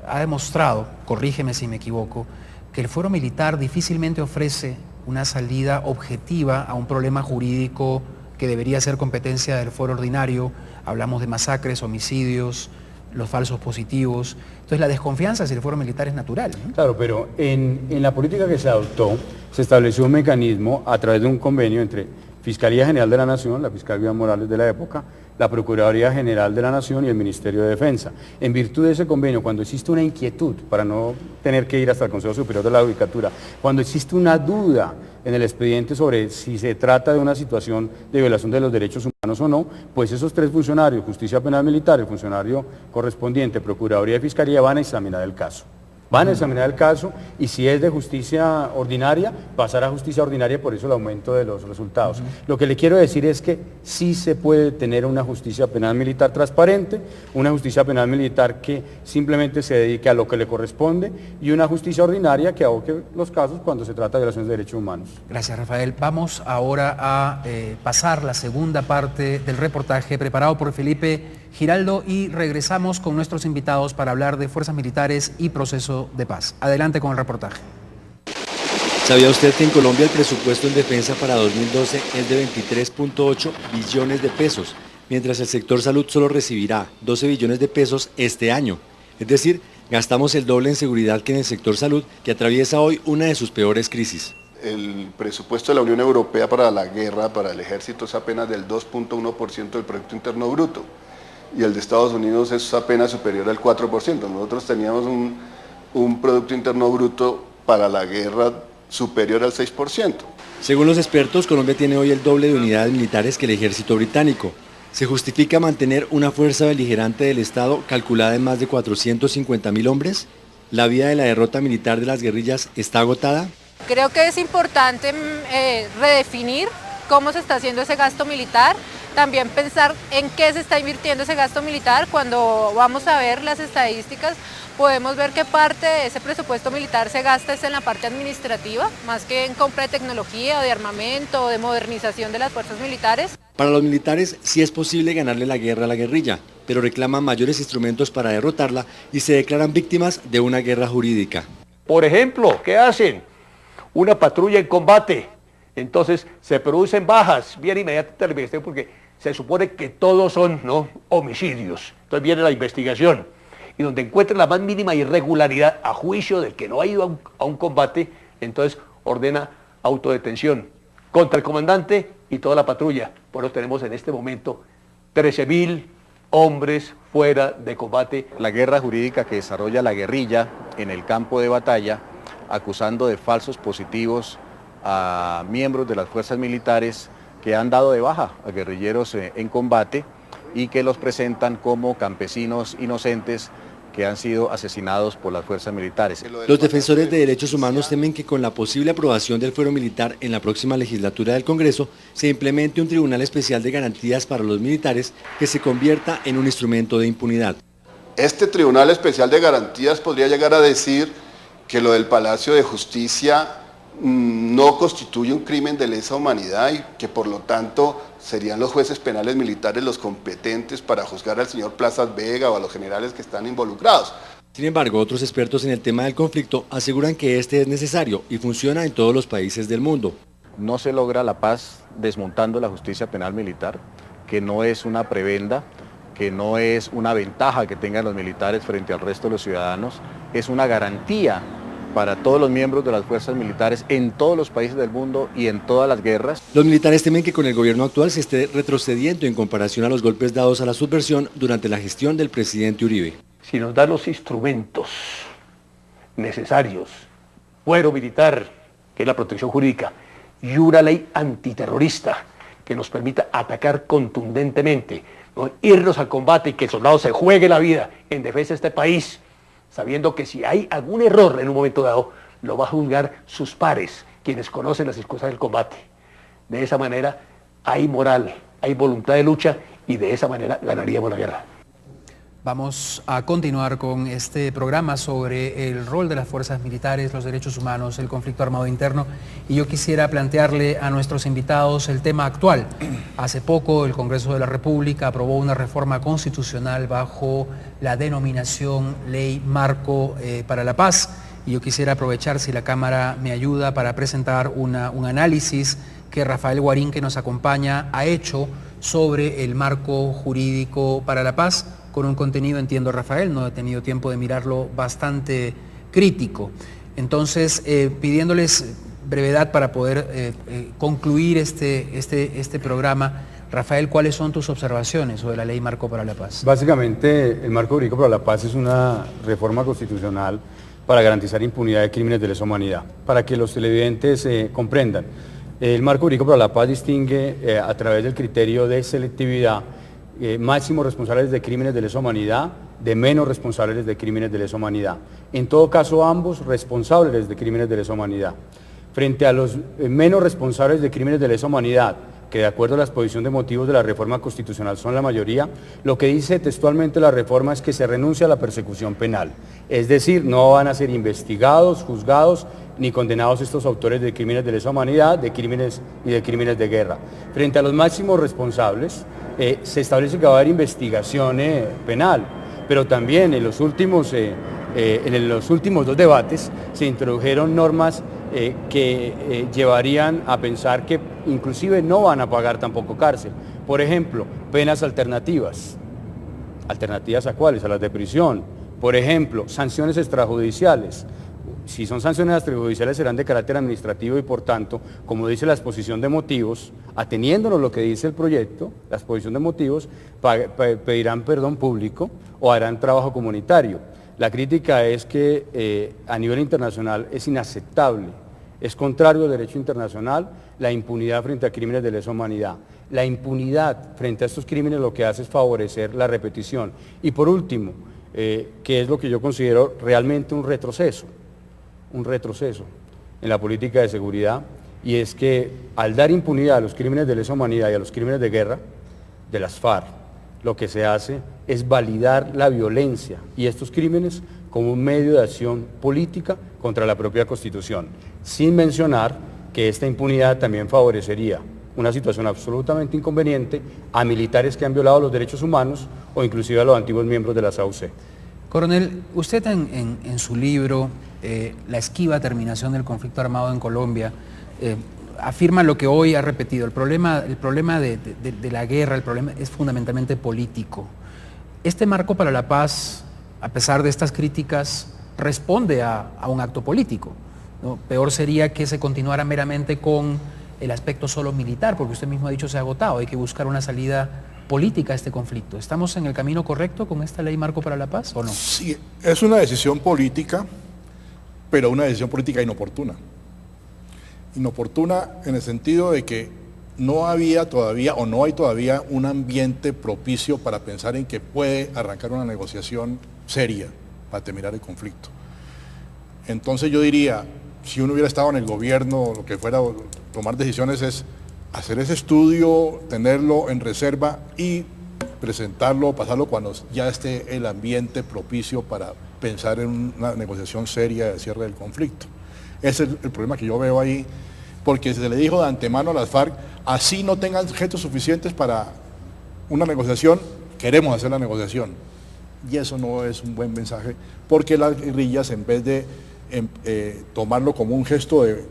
ha demostrado, corrígeme si me equivoco, que el fuero militar difícilmente ofrece una salida objetiva a un problema jurídico que debería ser competencia del fuero ordinario. Hablamos de masacres, homicidios, los falsos positivos. Entonces la desconfianza hacia el fuero militar es natural, ¿no? Claro, pero en la política que se adoptó, se estableció un mecanismo a través de un convenio entre Fiscalía General de la Nación, la fiscal Vivian Morales de la época, la Procuraduría General de la Nación y el Ministerio de Defensa. En virtud de ese convenio, cuando existe una inquietud, para no tener que ir hasta el Consejo Superior de la Judicatura, cuando existe una duda en el expediente sobre si se trata de una situación de violación de los derechos humanos o no, pues esos tres funcionarios, Justicia Penal Militar, el funcionario correspondiente, Procuraduría y Fiscalía, van a examinar el caso. Van a examinar el caso y si es de justicia ordinaria, pasará a justicia ordinaria, por eso el aumento de los resultados. Lo que le quiero decir es que sí se puede tener una justicia penal militar transparente, una justicia penal militar que simplemente se dedique a lo que le corresponde y una justicia ordinaria que aboque los casos cuando se trata de violaciones de derechos humanos. Gracias, Rafael. Vamos ahora a pasar la segunda parte del reportaje preparado por Felipe Giraldo y regresamos con nuestros invitados para hablar de fuerzas militares y proceso de paz. Adelante con el reportaje. ¿Sabía usted que en Colombia el presupuesto en defensa para 2012 es de 23.8 billones de pesos, mientras el sector salud solo recibirá 12 billones de pesos este año? Es decir, gastamos el doble en seguridad que en el sector salud, que atraviesa hoy una de sus peores crisis. El presupuesto de la Unión Europea para la guerra, para el ejército, es apenas del 2.1% del Producto Interno Bruto. Y el de Estados Unidos es apenas superior al 4%. Nosotros teníamos un Producto Interno Bruto para la guerra superior al 6%. Según los expertos, Colombia tiene hoy el doble de unidades militares que el ejército británico. ¿Se justifica mantener una fuerza beligerante del Estado calculada en más de 450.000 hombres? ¿La vía de la derrota militar de las guerrillas está agotada? Creo que es importante redefinir cómo se está haciendo ese gasto militar, también pensar en qué se está invirtiendo ese gasto militar. Cuando vamos a ver las estadísticas, podemos ver que parte de ese presupuesto militar se gasta en la parte administrativa, más que en compra de tecnología o de armamento o de modernización de las fuerzas militares. Para los militares sí es posible ganarle la guerra a la guerrilla, pero reclaman mayores instrumentos para derrotarla y se declaran víctimas de una guerra jurídica. Por ejemplo, ¿qué hacen? Una patrulla en combate. Entonces se producen bajas, viene inmediatamente la investigación porque se supone que todos son homicidios. Entonces viene la investigación y donde encuentren la más mínima irregularidad a juicio del que no ha ido a un combate, entonces ordena autodetención contra el comandante y toda la patrulla. Por eso tenemos en este momento 13.000 hombres fuera de combate. La guerra jurídica que desarrolla la guerrilla en el campo de batalla, acusando de falsos positivos a miembros de las fuerzas militares que han dado de baja a guerrilleros en combate y que los presentan como campesinos inocentes que han sido asesinados por las fuerzas militares. Los defensores de derechos humanos temen que con la posible aprobación del fuero militar en la próxima legislatura del Congreso se implemente un tribunal especial de garantías para los militares que se convierta en un instrumento de impunidad. Este tribunal especial de garantías podría llegar a decir que lo del Palacio de Justicia no constituye un crimen de lesa humanidad y que por lo tanto serían los jueces penales militares los competentes para juzgar al señor Plazas Vega o a los generales que están involucrados. Sin embargo, otros expertos en el tema del conflicto aseguran que este es necesario y funciona en todos los países del mundo. No se logra la paz desmontando la justicia penal militar, que no es una prebenda, que no es una ventaja que tengan los militares frente al resto de los ciudadanos, es una garantía para todos los miembros de las fuerzas militares en todos los países del mundo y en todas las guerras. Los militares temen que con el gobierno actual se esté retrocediendo en comparación a los golpes dados a la subversión durante la gestión del presidente Uribe. Si nos dan los instrumentos necesarios, fuero militar, que es la protección jurídica, y una ley antiterrorista que nos permita atacar contundentemente, ¿no? Irnos al combate y que el soldado se juegue la vida en defensa de este país, sabiendo que si hay algún error en un momento dado, lo va a juzgar sus pares, quienes conocen las circunstancias del combate. De esa manera hay moral, hay voluntad de lucha y de esa manera ganaríamos la guerra. Vamos a continuar con este programa sobre el rol de las fuerzas militares, los derechos humanos, el conflicto armado interno. Y yo quisiera plantearle a nuestros invitados el tema actual. Hace poco el Congreso de la República aprobó una reforma constitucional bajo la denominación Ley Marco para la Paz. Y yo quisiera aprovechar, si la Cámara me ayuda, para presentar un análisis que Rafael Guarín, que nos acompaña, ha hecho sobre el marco jurídico para la paz, con un contenido, entiendo Rafael, no he tenido tiempo de mirarlo, bastante crítico. Entonces, pidiéndoles brevedad para poder concluir este programa, Rafael, ¿cuáles son tus observaciones sobre la Ley Marco para la Paz? Básicamente, el Marco Jurídico para la Paz es una reforma constitucional para garantizar impunidad de crímenes de lesa humanidad. Para que los televidentes comprendan, el Marco Jurídico para la Paz distingue a través del criterio de selectividad máximos responsables de crímenes de lesa humanidad de menos responsables de crímenes de lesa humanidad. En todo caso, ambos responsables de crímenes de lesa humanidad. Frente a los menos responsables de crímenes de lesa humanidad, que de acuerdo a la exposición de motivos de la reforma constitucional son la mayoría, lo que dice textualmente la reforma es que se renuncia a la persecución penal. Es decir, no van a ser investigados, juzgados, ni condenados estos autores de crímenes de lesa humanidad, de crímenes y de crímenes de guerra. Frente a los máximos responsables, se establece que va a haber investigación penal, pero también en los últimos dos debates se introdujeron normas que llevarían a pensar que inclusive no van a pagar tampoco cárcel. Por ejemplo, penas alternativas. ¿Alternativas a cuáles? A las de prisión. Por ejemplo, sanciones extrajudiciales. Si son sanciones extrajudiciales serán de carácter administrativo y por tanto, como dice la exposición de motivos, ateniéndonos lo que dice el proyecto, la exposición de motivos, pedirán perdón público o harán trabajo comunitario. La crítica es que a nivel internacional es inaceptable, es contrario al derecho internacional la impunidad frente a crímenes de lesa humanidad. La impunidad frente a estos crímenes lo que hace es favorecer la repetición. Y por último, que es lo que yo considero realmente un retroceso en la política de seguridad, y es que al dar impunidad a los crímenes de lesa humanidad y a los crímenes de guerra de las FARC, lo que se hace es validar la violencia y estos crímenes como un medio de acción política contra la propia Constitución, sin mencionar que esta impunidad también favorecería una situación absolutamente inconveniente a militares que han violado los derechos humanos o inclusive a los antiguos miembros de la SAUC. Coronel, usted en su libro, La esquiva terminación del conflicto armado en Colombia, afirma lo que hoy ha repetido. El problema de la guerra, el problema es fundamentalmente político. Este marco para la paz, a pesar de estas críticas, responde a un acto político, ¿no? Peor sería que se continuara meramente con el aspecto solo militar, porque usted mismo ha dicho se ha agotado, hay que buscar una salida política a este conflicto. ¿Estamos en el camino correcto con esta ley marco para la paz o no? Sí, es una decisión política, pero una decisión política inoportuna. Inoportuna en el sentido de que no había todavía o no hay todavía un ambiente propicio para pensar en que puede arrancar una negociación seria para terminar el conflicto. Entonces yo diría, si uno hubiera estado en el gobierno, lo que fuera, tomar decisiones es hacer ese estudio, tenerlo en reserva y presentarlo, pasarlo cuando ya esté el ambiente propicio para pensar en una negociación seria de cierre del conflicto. Ese es el problema que yo veo ahí, porque se le dijo de antemano a las FARC, así no tengan objetos suficientes para una negociación, queremos hacer la negociación. Y eso no es un buen mensaje, porque las guerrillas, en vez de tomarlo como un gesto de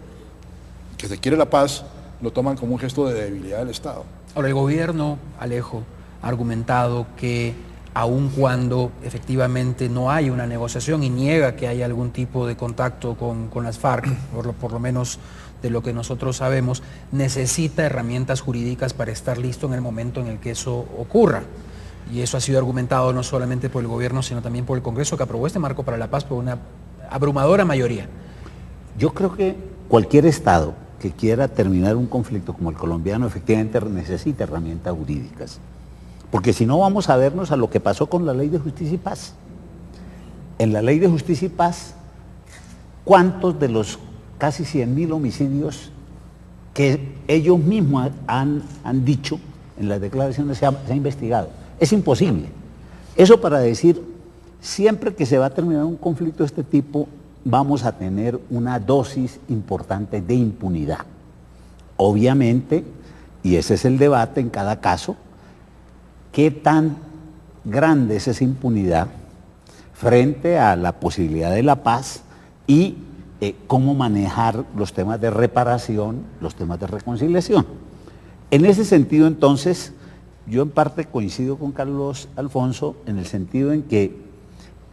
que se quiere la paz, lo toman como un gesto de debilidad del Estado. Ahora, el gobierno, Alejo, ha argumentado que aun cuando efectivamente no hay una negociación y niega que haya algún tipo de contacto con las FARC, por lo menos de lo que nosotros sabemos, necesita herramientas jurídicas para estar listo en el momento en el que eso ocurra. Y eso ha sido argumentado no solamente por el gobierno, sino también por el Congreso, que aprobó este marco para la paz por una abrumadora mayoría. Yo creo que cualquier Estado que quiera terminar un conflicto como el colombiano efectivamente necesita herramientas jurídicas. Porque si no, vamos a vernos a lo que pasó con la Ley de Justicia y Paz. En la Ley de Justicia y Paz, ¿cuántos de los casi 100.000 homicidios que ellos mismos han dicho en las declaraciones se ha investigado? Es imposible. Eso para decir, siempre que se va a terminar un conflicto de este tipo, vamos a tener una dosis importante de impunidad. Obviamente, y ese es el debate en cada caso, ¿qué tan grande es esa impunidad frente a la posibilidad de la paz y cómo manejar los temas de reparación, los temas de reconciliación? En ese sentido, entonces, yo en parte coincido con Carlos Alfonso en el sentido en que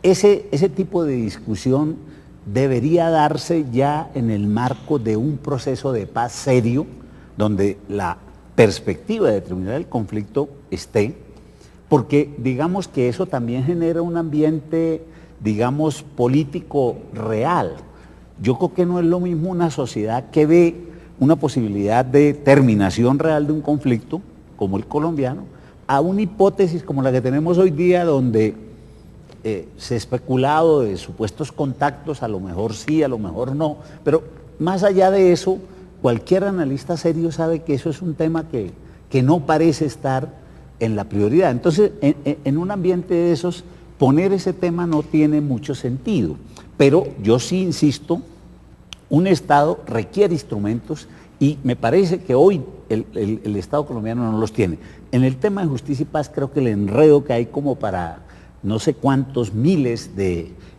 ese tipo de discusión debería darse ya en el marco de un proceso de paz serio, donde la perspectiva de terminar el conflicto esté, porque digamos que eso también genera un ambiente, digamos, político real. Yo creo que no es lo mismo una sociedad que ve una posibilidad de terminación real de un conflicto, como el colombiano, a una hipótesis como la que tenemos hoy día, donde se ha especulado de supuestos contactos, a lo mejor sí, a lo mejor no, pero más allá de eso, cualquier analista serio sabe que eso es un tema que no parece estar en la prioridad. Entonces, en un ambiente de esos, poner ese tema no tiene mucho sentido, pero yo sí insisto, un Estado requiere instrumentos y me parece que hoy el Estado colombiano no los tiene. En el tema de justicia y paz creo que el enredo que hay como para no sé cuántos miles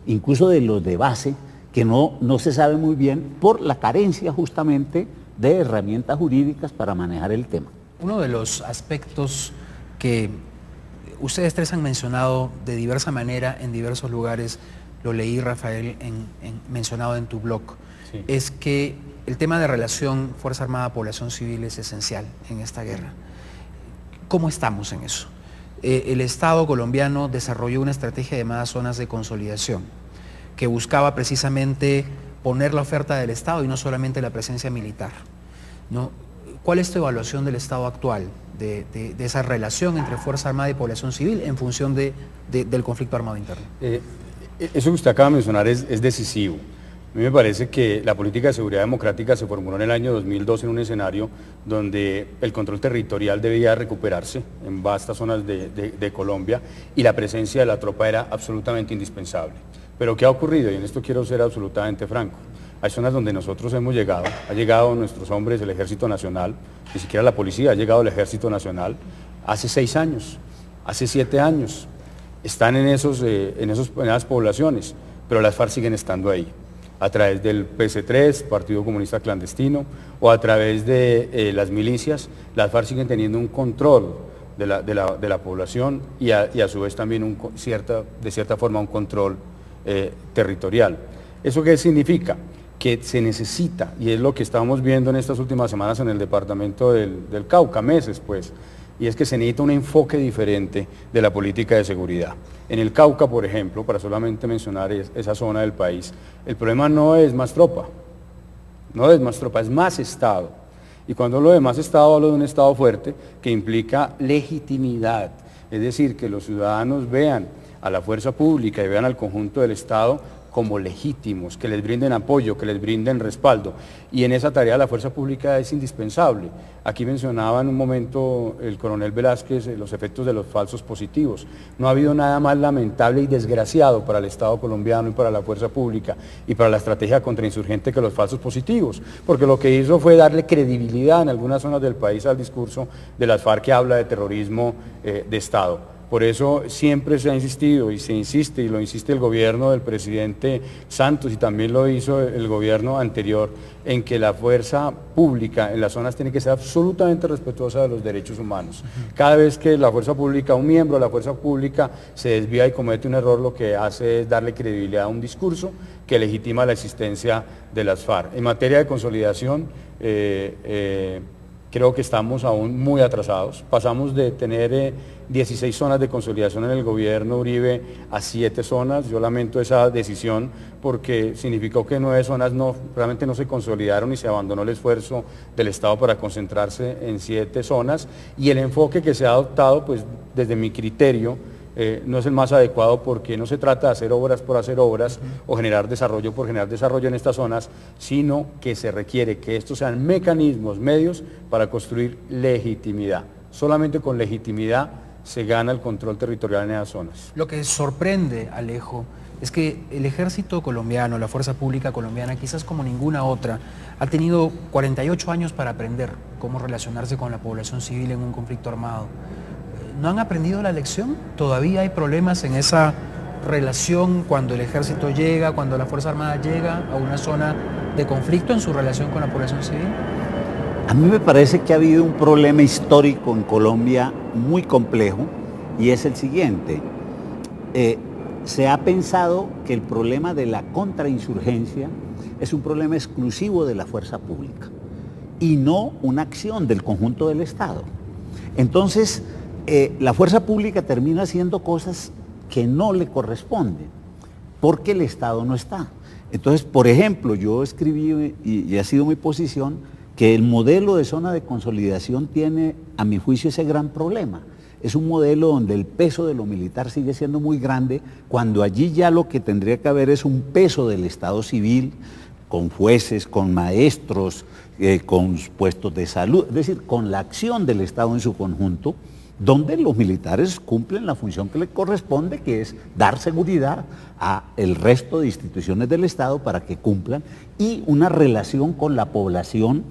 incluso de los de base, que no se sabe muy bien por la carencia justamente de herramientas jurídicas para manejar el tema. Uno de los aspectos que ustedes tres han mencionado de diversa manera en diversos lugares, lo leí, Rafael, mencionado en tu blog, sí, es que el tema de relación Fuerza Armada-Población Civil es esencial en esta guerra. ¿Cómo estamos en eso? El Estado colombiano desarrolló una estrategia llamada zonas de consolidación, que buscaba precisamente poner la oferta del Estado y no solamente la presencia militar, ¿no? ¿Cuál es tu evaluación del estado actual, de esa relación entre Fuerza Armada y Población Civil en función del conflicto armado interno? Eso que usted acaba de mencionar es decisivo. A mí me parece que la política de seguridad democrática se formuló en el año 2002 en un escenario donde el control territorial debía recuperarse en vastas zonas de Colombia y la presencia de la tropa era absolutamente indispensable. Pero ¿qué ha ocurrido? Y en esto quiero ser absolutamente franco. Hay zonas donde nosotros hemos llegado, ha llegado nuestros hombres, el Ejército Nacional, ni siquiera la policía, ha llegado el Ejército Nacional hace 6 años, hace 7 años. Están en esas poblaciones, pero las FARC siguen estando ahí, a través del PC3, Partido Comunista Clandestino, o a través de las milicias. Las FARC siguen teniendo un control de la población y a su vez también de cierta forma un control territorial. ¿Eso qué significa? Que se necesita, y es lo que estábamos viendo en estas últimas semanas en el departamento del Cauca, meses pues, y es que se necesita un enfoque diferente de la política de seguridad. En el Cauca, por ejemplo, para solamente mencionar esa zona del país, el problema no es más tropa, es más Estado. Y cuando hablo de más Estado, hablo de un Estado fuerte que implica legitimidad, es decir, que los ciudadanos vean a la fuerza pública y vean al conjunto del Estado como legítimos, que les brinden apoyo, que les brinden respaldo. Y en esa tarea la fuerza pública es indispensable. Aquí mencionaba en un momento el coronel Velázquez los efectos de los falsos positivos. No ha habido nada más lamentable y desgraciado para el Estado colombiano y para la fuerza pública y para la estrategia contrainsurgente que los falsos positivos, porque lo que hizo fue darle credibilidad en algunas zonas del país al discurso de las FARC que habla de terrorismo de Estado. Por eso siempre se ha insistido y se insiste, y lo insiste el gobierno del presidente Santos y también lo hizo el gobierno anterior, en que la fuerza pública en las zonas tiene que ser absolutamente respetuosa de los derechos humanos. Cada vez que la fuerza pública, un miembro de la fuerza pública se desvía y comete un error, lo que hace es darle credibilidad a un discurso que legitima la existencia de las FARC. En materia de consolidación, creo que estamos aún muy atrasados. Pasamos de tener 16 zonas de consolidación en el gobierno Uribe a 7 zonas. Yo lamento esa decisión porque significó que 9 zonas realmente no se consolidaron y se abandonó el esfuerzo del Estado para concentrarse en 7 zonas. Y el enfoque que se ha adoptado, pues desde mi criterio, no es el más adecuado porque no se trata de hacer obras por hacer obras o generar desarrollo por generar desarrollo en estas zonas, sino que se requiere que estos sean mecanismos, medios para construir legitimidad. Solamente con legitimidad se gana el control territorial en esas zonas. Lo que sorprende, Alejo, es que el ejército colombiano, la fuerza pública colombiana, quizás como ninguna otra, ha tenido 48 años para aprender cómo relacionarse con la población civil en un conflicto armado. ¿No han aprendido la lección? ¿Todavía hay problemas en esa relación cuando el ejército llega, cuando la Fuerza Armada llega a una zona de conflicto en su relación con la población civil? A mí me parece que ha habido un problema histórico en Colombia muy complejo y es el siguiente. Se ha pensado que el problema de la contrainsurgencia es un problema exclusivo de la fuerza pública y no una acción del conjunto del Estado. Entonces, la fuerza pública termina haciendo cosas que no le corresponden, porque el Estado no está. Entonces, por ejemplo, yo escribí, y ha sido mi posición, que el modelo de zona de consolidación tiene, a mi juicio, ese gran problema. Es un modelo donde el peso de lo militar sigue siendo muy grande, cuando allí ya lo que tendría que haber es un peso del Estado civil, con jueces, con maestros, con puestos de salud, es decir, con la acción del Estado en su conjunto, donde los militares cumplen la función que les corresponde, que es dar seguridad a el resto de instituciones del Estado para que cumplan, y una relación con la población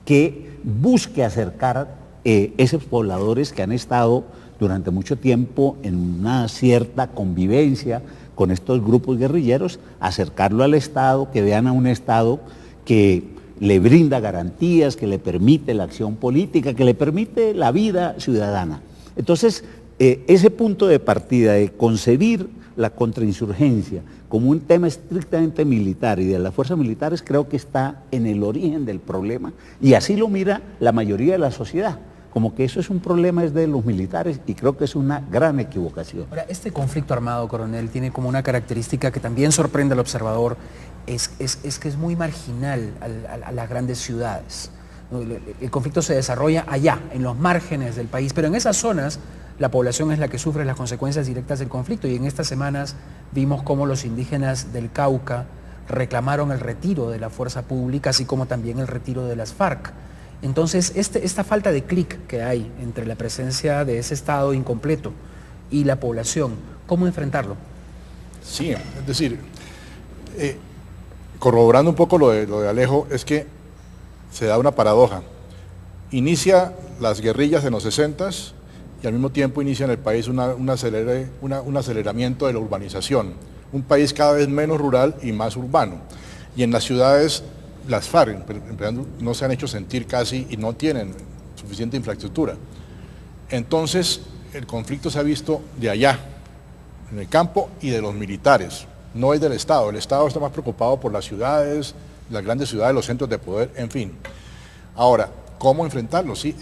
que busque acercar esos pobladores que han estado durante mucho tiempo en una cierta convivencia con estos grupos guerrilleros, acercarlo al Estado, que vean a un Estado que le brinda garantías, que le permite la acción política, que le permite la vida ciudadana. Entonces, ese punto de partida de concebir la contrainsurgencia como un tema estrictamente militar y de las fuerzas militares, creo que está en el origen del problema, y así lo mira la mayoría de la sociedad, como que eso es un problema es de los militares, y creo que es una gran equivocación. Ahora, este conflicto armado, coronel, tiene como una característica que también sorprende al observador, es que es muy marginal a las grandes ciudades. El conflicto se desarrolla allá, en los márgenes del país, pero en esas zonas la población es la que sufre las consecuencias directas del conflicto, y en estas semanas vimos cómo los indígenas del Cauca reclamaron el retiro de la fuerza pública, así como también el retiro de las FARC. Entonces, esta falta de clic que hay entre la presencia de ese Estado incompleto y la población, ¿cómo enfrentarlo? Sí, es decir, corroborando un poco lo de Alejo, es que se da una paradoja. Inicia las guerrillas en los 60s y al mismo tiempo inicia en el país un aceleramiento de la urbanización. Un país cada vez menos rural y más urbano. Y en las ciudades, las FARC no se han hecho sentir casi y no tienen suficiente infraestructura. Entonces, el conflicto se ha visto de allá, en el campo, y de los militares. No es del Estado. El Estado está más preocupado por las ciudades, las grandes ciudades, los centros de poder, en fin. Ahora, ¿cómo enfrentarlo? Sí,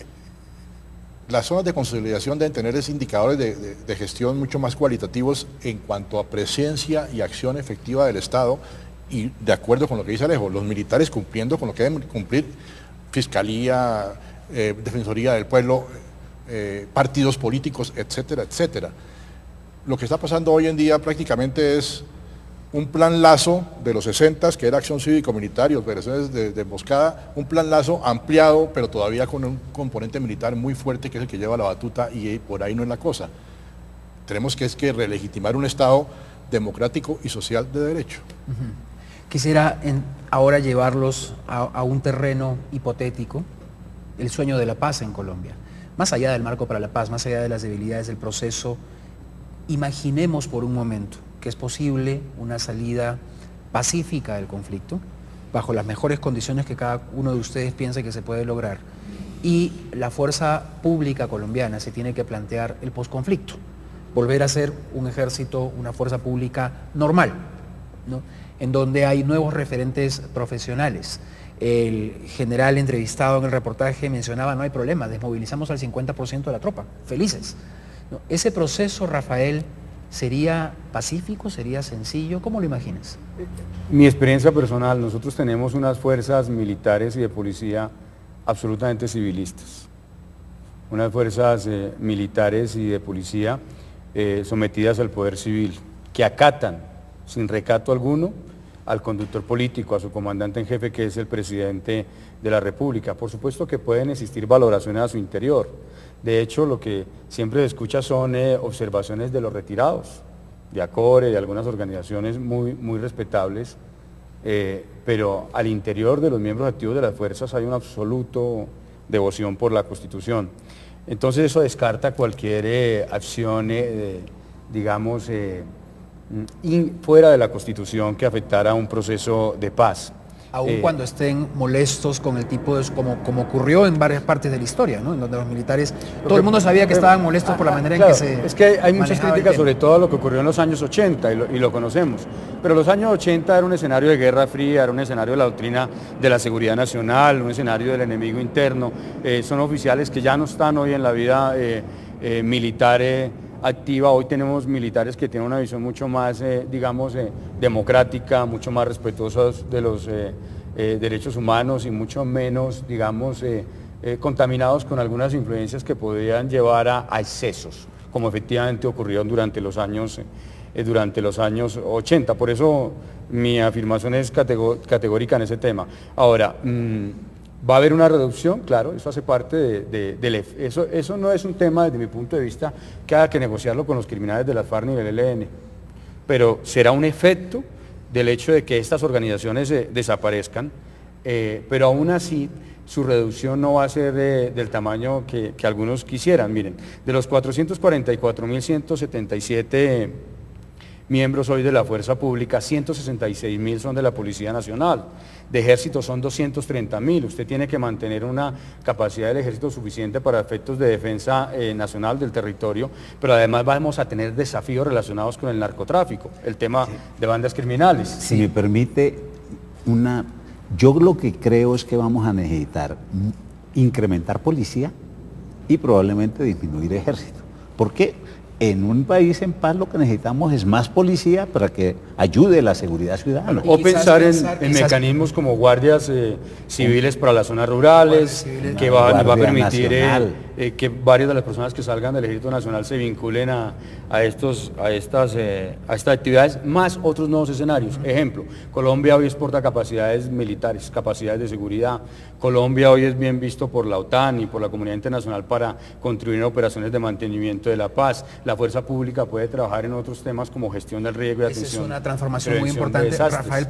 las zonas de consolidación deben tener esos indicadores de gestión mucho más cualitativos en cuanto a presencia y acción efectiva del Estado, y de acuerdo con lo que dice Alejo, los militares cumpliendo con lo que deben cumplir Fiscalía, Defensoría del Pueblo, partidos políticos, etcétera, etcétera. Lo que está pasando hoy en día prácticamente es un plan Lazo de los 60, que era acción cívico-militar y operaciones de emboscada, un plan Lazo ampliado, pero todavía con un componente militar muy fuerte, que es el que lleva la batuta, y por ahí no es la cosa. Tenemos que relegitimar un Estado democrático y social de derecho. Quisiera ahora llevarlos a un terreno hipotético, el sueño de la paz en Colombia. Más allá del marco para la paz, más allá de las debilidades del proceso, imaginemos por un momento que es posible una salida pacífica del conflicto, bajo las mejores condiciones que cada uno de ustedes piensa que se puede lograr, y la fuerza pública colombiana se tiene que plantear el posconflicto, volver a ser un ejército, una fuerza pública normal, ¿no?, en donde hay nuevos referentes profesionales. El general entrevistado en el reportaje mencionaba: no hay problema, desmovilizamos al 50% de la tropa, felices, ¿no? Ese proceso, Rafael, ¿sería pacífico? ¿Sería sencillo? ¿Cómo lo imaginas? Mi experiencia personal, nosotros tenemos unas fuerzas militares y de policía absolutamente civilistas. Unas fuerzas militares y de policía sometidas al poder civil, que acatan sin recato alguno al conductor político, a su comandante en jefe, que es el presidente de la República. Por supuesto que pueden existir valoraciones a su interior. De hecho, lo que siempre se escucha son observaciones de los retirados, de ACORE, de algunas organizaciones muy respetables, pero al interior de los miembros activos de las fuerzas hay una absoluta devoción por la Constitución. Entonces eso descarta cualquier acción, digamos, fuera de la Constitución que afectara a un proceso de paz. Aun cuando estén molestos con el tipo de... como ocurrió en varias partes de la historia, ¿no?, en donde los militares, todo el mundo sabía que estaban molestos por la manera en que se... Es que hay muchas críticas sobre todo lo que ocurrió en los años 80 y lo conocemos, pero los años 80 era un escenario de guerra fría, era un escenario de la doctrina de la seguridad nacional, un escenario del enemigo interno. Son oficiales que ya no están hoy en la vida militar activa. Hoy tenemos militares que tienen una visión mucho más, digamos, democrática, mucho más respetuosos de los derechos humanos y mucho menos, digamos, contaminados con algunas influencias que podrían llevar a excesos, como efectivamente ocurrió durante los años 80. Por eso mi afirmación es categórica en ese tema. Ahora, ¿va a haber una reducción? Claro, eso hace parte eso no es un tema, desde mi punto de vista, que haya que negociarlo con los criminales de las FARC ni del ELN, pero será un efecto del hecho de que estas organizaciones desaparezcan, pero aún así su reducción no va a ser del tamaño que algunos quisieran. Miren, de los 444.177 miembros hoy de la Fuerza Pública, 166.000 son de la Policía Nacional. De Ejército son 230.000. Usted tiene que mantener una capacidad del Ejército suficiente para efectos de defensa nacional del territorio, pero además vamos a tener desafíos relacionados con el narcotráfico, el tema de bandas criminales. Si me permite, yo lo que creo es que vamos a necesitar incrementar policía y probablemente disminuir ejército. ¿Por qué? En un país en paz lo que necesitamos es más policía para que ayude la seguridad ciudadana. O pensar en mecanismos como guardias civiles para las zonas rurales, que va a permitir que varias de las personas que salgan del Ejército Nacional se vinculen a estas actividades, más otros nuevos escenarios. Ejemplo, Colombia hoy exporta capacidades militares, capacidades de seguridad. Colombia hoy es bien visto por la OTAN y por la comunidad internacional para contribuir en operaciones de mantenimiento de la paz. La fuerza pública puede trabajar en otros temas como gestión del riesgo y atención. Esa es una transformación muy importante. Rafael,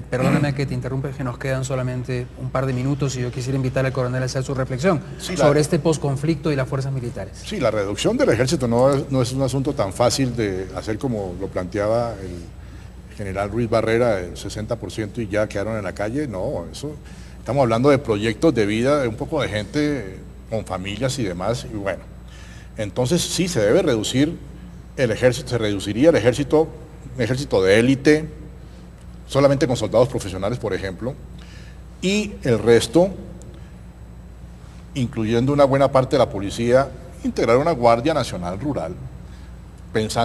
perdóname que te interrumpa, que nos quedan solamente un par de minutos y yo quisiera invitar al coronel a hacer su reflexión sobre este posconflicto y las fuerzas militares. Sí, la reducción del ejército no es un asunto tan fácil de hacer como lo planteaba el general Ruiz Barrera, el 60% y ya quedaron en la calle. No, estamos hablando de proyectos de vida de un poco de gente con familias y demás, y bueno. Entonces sí se debe reducir el ejército, se reduciría el ejército, un ejército de élite, solamente con soldados profesionales, por ejemplo, y el resto, incluyendo una buena parte de la policía, integrar una Guardia Nacional Rural, pensando